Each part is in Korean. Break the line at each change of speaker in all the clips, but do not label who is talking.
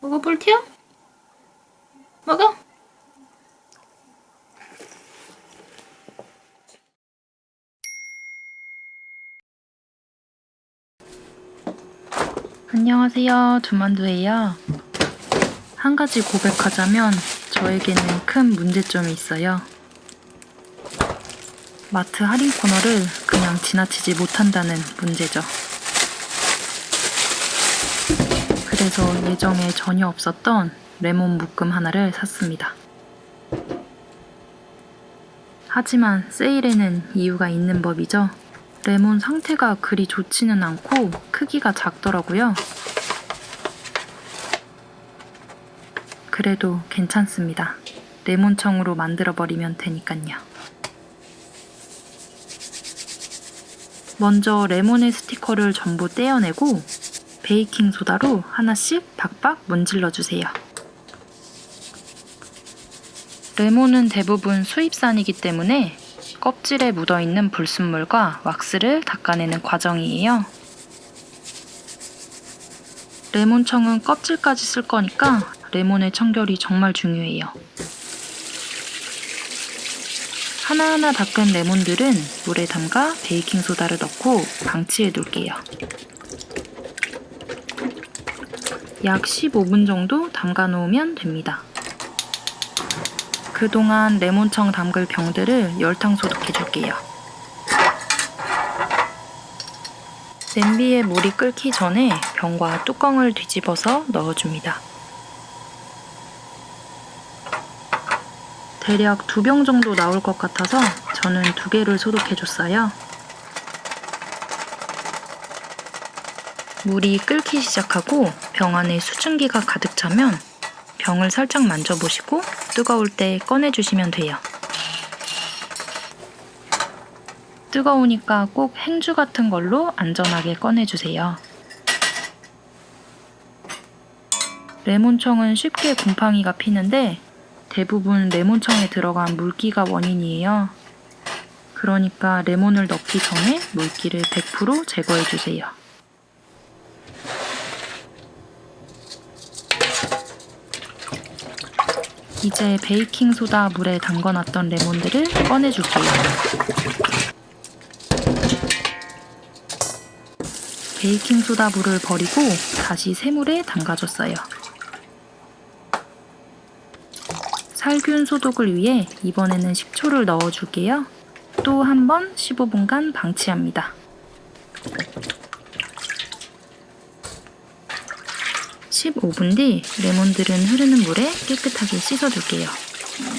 먹어, 볼티야? 먹어. 안녕하세요, 두만두예요. 한 가지 고백하자면 저에게는 큰 문제점이 있어요. 마트 할인 코너를 그냥 지나치지 못한다는 문제죠. 그래서 예정에 전혀 없었던 레몬 묶음 하나를 샀습니다. 하지만 세일에는 이유가 있는 법이죠. 레몬 상태가 그리 좋지는 않고 크기가 작더라고요. 그래도 괜찮습니다. 레몬청으로 만들어버리면 되니깐요. 먼저 레몬의 스티커를 전부 떼어내고 베이킹소다로 하나씩 박박 문질러주세요. 레몬은 대부분 수입산이기 때문에 껍질에 묻어있는 불순물과 왁스를 닦아내는 과정이에요. 레몬청은 껍질까지 쓸 거니까 레몬의 청결이 정말 중요해요. 하나하나 닦은 레몬들은 물에 담가 베이킹소다를 넣고 방치해 둘게요. 약 15분 정도 담가 놓으면 됩니다. 그동안 레몬청 담글 병들을 열탕 소독해 줄게요. 냄비에 물이 끓기 전에 병과 뚜껑을 뒤집어서 넣어줍니다. 대략 2병 정도 나올 것 같아서 저는 2개를 소독해줬어요. 물이 끓기 시작하고 병 안에 수증기가 가득 차면 병을 살짝 만져보시고 뜨거울 때 꺼내주시면 돼요. 뜨거우니까 꼭 행주 같은 걸로 안전하게 꺼내주세요. 레몬청은 쉽게 곰팡이가 피는데 대부분 레몬청에 들어간 물기가 원인이에요. 그러니까 레몬을 넣기 전에 물기를 100% 제거해주세요. 이제 베이킹소다 물에 담궈놨던 레몬들을 꺼내줄게요. 베이킹소다 물을 버리고 다시 새물에 담가줬어요. 살균 소독을 위해 이번에는 식초를 넣어줄게요. 또 한 번 15분간 방치합니다. 15분 뒤 레몬들은 흐르는 물에 깨끗하게 씻어줄게요.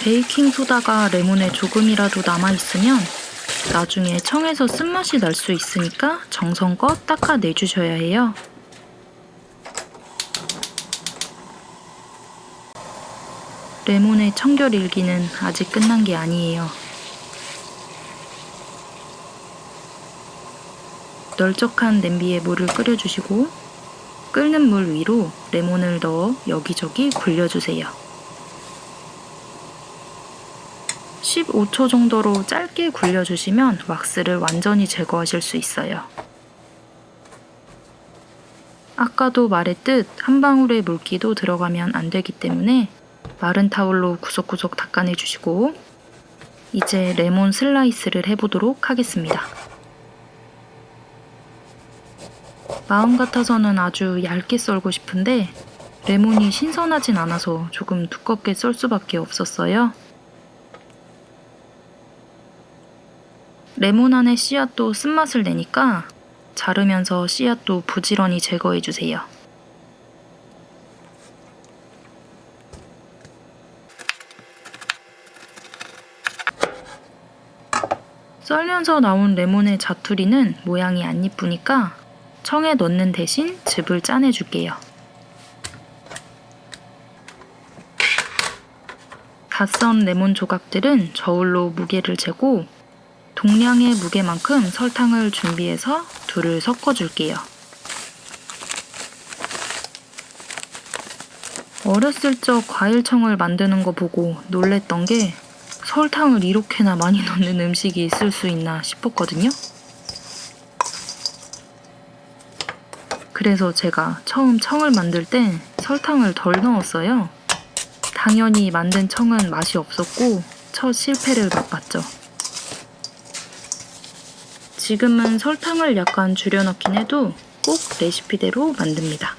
베이킹소다가 레몬에 조금이라도 남아있으면 나중에 청에서 쓴맛이 날 수 있으니까 정성껏 닦아내주셔야 해요. 레몬의 청결 일기는 아직 끝난 게 아니에요. 널쩍한 냄비에 물을 끓여주시고 끓는 물 위로 레몬을 넣어 여기저기 굴려주세요. 15초 정도로 짧게 굴려주시면 왁스를 완전히 제거하실 수 있어요. 아까도 말했듯 한 방울의 물기도 들어가면 안 되기 때문에 마른 타올로 구석구석 닦아내주시고 이제 레몬 슬라이스를 해보도록 하겠습니다. 마음 같아서는 아주 얇게 썰고 싶은데 레몬이 신선하진 않아서 조금 두껍게 썰 수밖에 없었어요. 레몬 안의 씨앗도 쓴맛을 내니까 자르면서 씨앗도 부지런히 제거해주세요. 썰면서 나온 레몬의 자투리는 모양이 안 이쁘니까 청에 넣는 대신 즙을 짜내줄게요. 다 썬 레몬 조각들은 저울로 무게를 재고 동량의 무게만큼 설탕을 준비해서 둘을 섞어줄게요. 어렸을 적 과일청을 만드는 거 보고 놀랬던 게 설탕을 이렇게나 많이 넣는 음식이 있을 수 있나 싶었거든요. 그래서 제가 처음 청을 만들 땐 설탕을 덜 넣었어요. 당연히 만든 청은 맛이 없었고 첫 실패를 맛봤죠. 지금은 설탕을 약간 줄여 넣긴 해도 꼭 레시피대로 만듭니다.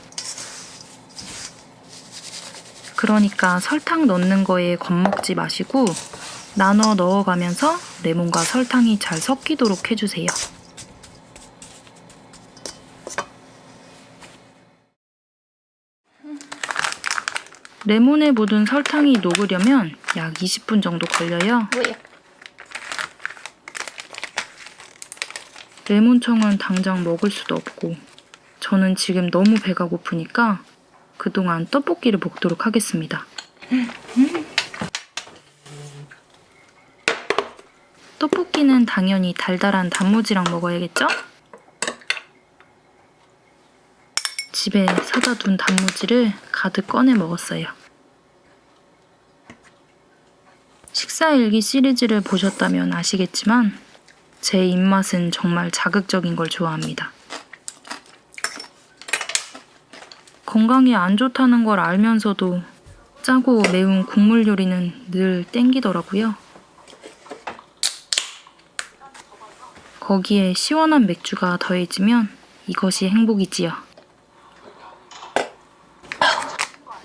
그러니까 설탕 넣는 거에 겁먹지 마시고 나눠 넣어가면서 레몬과 설탕이 잘 섞이도록 해주세요. 레몬에 묻은 설탕이 녹으려면 약 20분 정도 걸려요. 레몬청은 당장 먹을 수도 없고 저는 지금 너무 배가 고프니까 그동안 떡볶이를 먹도록 하겠습니다. 떡볶이는 당연히 달달한 단무지랑 먹어야겠죠? 집에 사다 둔 단무지를 가득 꺼내 먹었어요. 식사일기 시리즈를 보셨다면 아시겠지만 제 입맛은 정말 자극적인 걸 좋아합니다. 건강에 안 좋다는 걸 알면서도 짜고 매운 국물 요리는 늘 땡기더라고요. 거기에 시원한 맥주가 더해지면 이것이 행복이지요.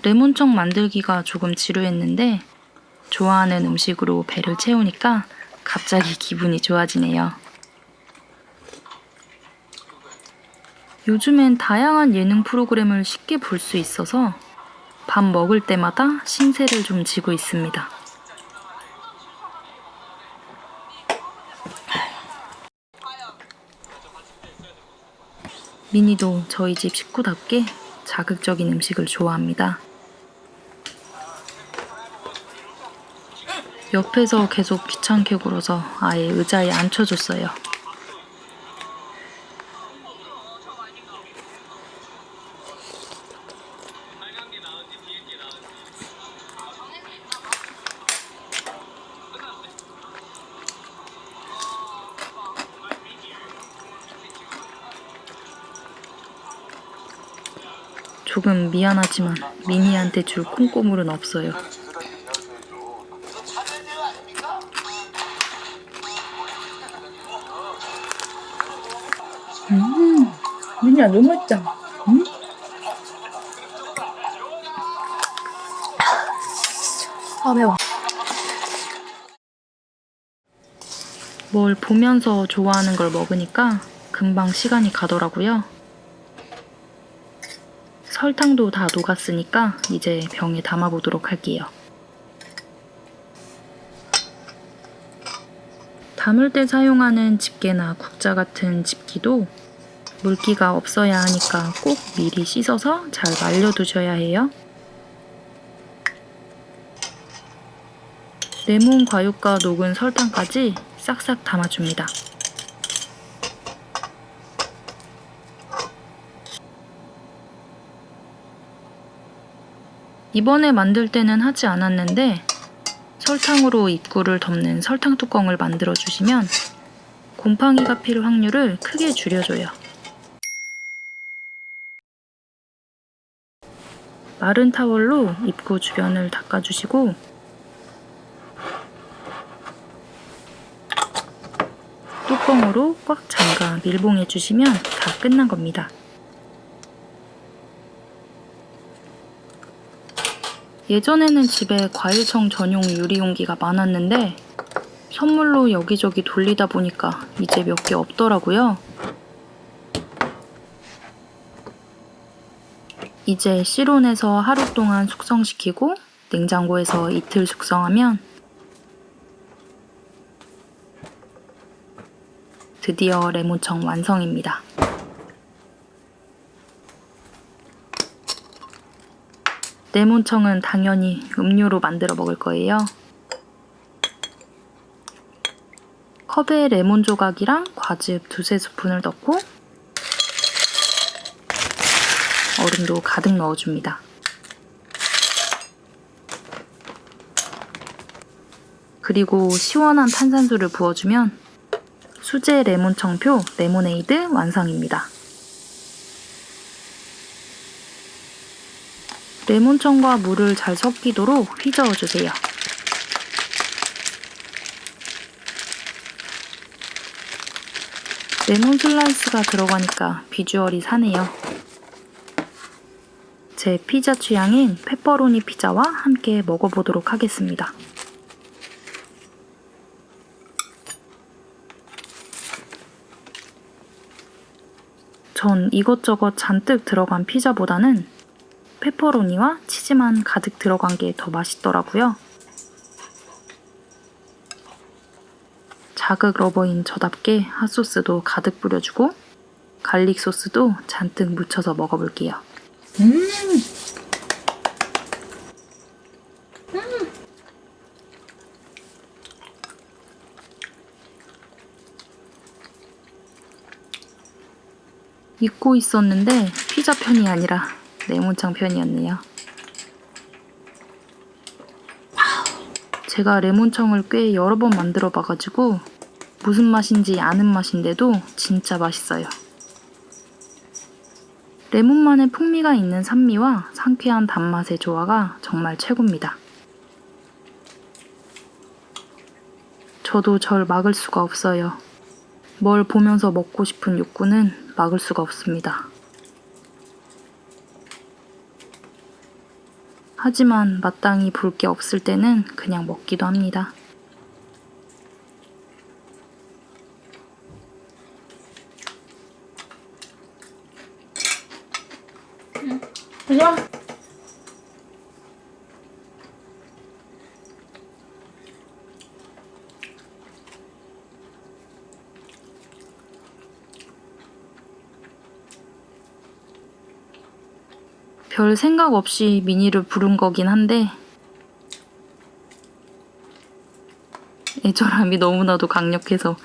레몬청 만들기가 조금 지루했는데 좋아하는 음식으로 배를 채우니까 갑자기 기분이 좋아지네요. 요즘엔 다양한 예능 프로그램을 쉽게 볼 수 있어서 밥 먹을 때마다 신세를 좀 지고 있습니다. 미니도 저희 집 식구답게 자극적인 음식을 좋아합니다. 옆에서 계속 귀찮게 굴어서 아예 의자에 앉혀줬어요. 조금 미안하지만 미니한테 줄 콩고물은 없어요.
미니야 너무 맛있다. 아 매워.
뭘 보면서 좋아하는 걸 먹으니까 금방 시간이 가더라고요. 설탕도 다 녹았으니까 이제 병에 담아보도록 할게요. 담을 때 사용하는 집게나 국자 같은 집기도 물기가 없어야 하니까 꼭 미리 씻어서 잘 말려두셔야 해요. 레몬 과육과 녹은 설탕까지 싹싹 담아줍니다. 이번에 만들 때는 하지 않았는데 설탕으로 입구를 덮는 설탕 뚜껑을 만들어 주시면 곰팡이가 필 확률을 크게 줄여줘요. 마른 타월로 입구 주변을 닦아주시고 뚜껑으로 꽉 잠가 밀봉해 주시면 다 끝난 겁니다. 예전에는 집에 과일청 전용 유리용기가 많았는데 선물로 여기저기 돌리다 보니까 이제 몇 개 없더라고요. 이제 실온에서 하루 동안 숙성시키고 냉장고에서 이틀 숙성하면 드디어 레몬청 완성입니다. 레몬청은 당연히 음료로 만들어 먹을 거예요. 컵에 레몬 조각이랑 과즙 2~3스푼을 넣고 얼음도 가득 넣어줍니다. 그리고 시원한 탄산수를 부어주면 수제 레몬청표 레모네이드 완성입니다. 레몬청과 물을 잘 섞이도록 휘저어주세요. 레몬 슬라이스가 들어가니까 비주얼이 사네요. 제 피자 취향인 페퍼로니 피자와 함께 먹어보도록 하겠습니다. 전 이것저것 잔뜩 들어간 피자보다는 페퍼로니와 치즈만 가득 들어간 게 더 맛있더라고요. 자극 러버인 저답게 핫소스도 가득 뿌려주고 갈릭 소스도 잔뜩 묻혀서 먹어볼게요. 잊고 있었는데 피자 편이 아니라 레몬청 편이었네요. 제가 레몬청을 꽤 여러 번 만들어 봐가지고 무슨 맛인지 아는 맛인데도 진짜 맛있어요. 레몬만의 풍미가 있는 산미와 상쾌한 단맛의 조화가 정말 최고입니다. 저도 절 막을 수가 없어요. 뭘 보면서 먹고 싶은 욕구는 막을 수가 없습니다. 하지만 마땅히 볼 게 없을 때는 그냥 먹기도 합니다.
그냥
별 생각 없이 미니를 부른 거긴 한데 애절함이 너무나도 강력해서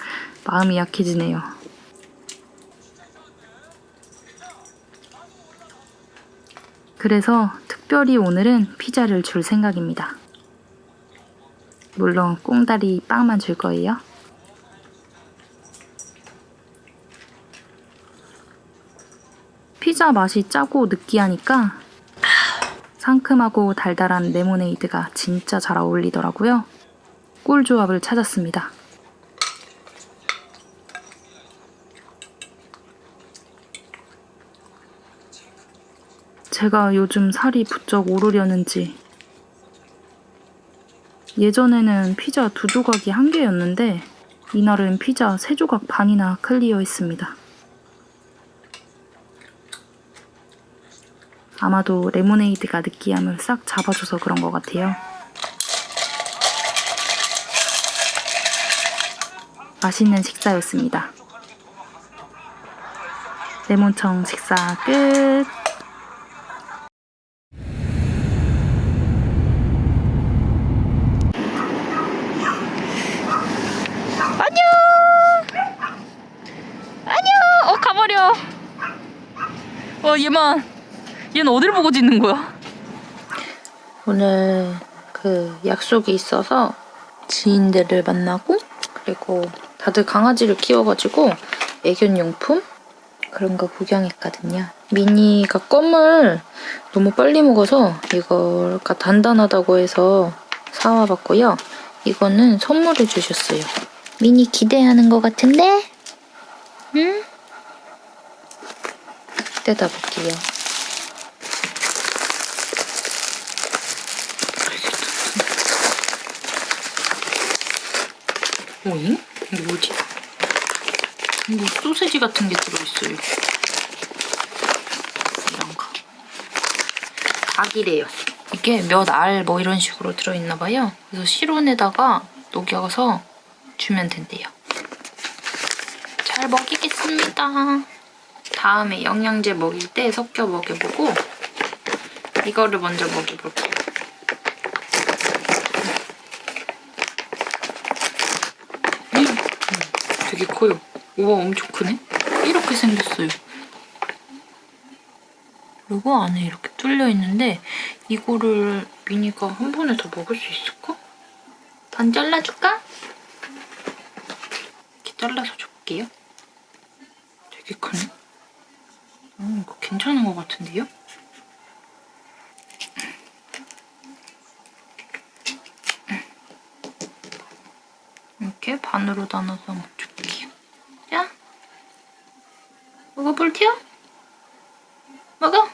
마음이 약해지네요. 그래서 특별히 오늘은 피자를 줄 생각입니다. 물론 꽁다리 빵만 줄 거예요. 피자 맛이 짜고 느끼하니까 상큼하고 달달한 레모네이드가 진짜 잘 어울리더라고요. 꿀 조합을 찾았습니다. 제가 요즘 살이 부쩍 오르려는지 예전에는 피자 2조각이 1개였는데 이날은 피자 3조각 반이나 클리어했습니다. 아마도 레모네이드가 느끼함을 싹 잡아줘서 그런 것 같아요. 맛있는 식사였습니다. 레몬청 식사 끝! 안녕! 가버려! 얘는 어딜 보고 짖는 거야? 오늘 약속이 있어서 지인들을 만나고 그리고 다들 강아지를 키워가지고 애견용품 그런 거 구경했거든요. 미니가 껌을 너무 빨리 먹어서 이거가 단단하다고 해서 사와봤고요. 이거는 선물해 주셨어요. 미니 기대하는 것 같은데? 응? 뜯어볼게요. 오잉? 이게 뭐지? 뭐 소세지 같은 게 들어있어요. 이런가? 닭이래요. 이게 몇 알 뭐 이런 식으로 들어있나봐요. 그래서 실온에다가 녹여서 주면 된대요. 잘 먹이겠습니다. 다음에 영양제 먹일 때 섞여 먹여보고 이거를 먼저 먹여볼게요. 되게 커요. 우와, 엄청 크네? 이렇게 생겼어요. 그리고 안에 이렇게 뚫려 있는데 이거를 미니가 한 번에 다 먹을 수 있을까? 반 잘라줄까? 이렇게 잘라서 줄게요. 되게 크네. 이거 괜찮은 것 같은데요? 이렇게 반으로 나눠서 한번 줄게요. 자, 먹어볼게요. 먹어.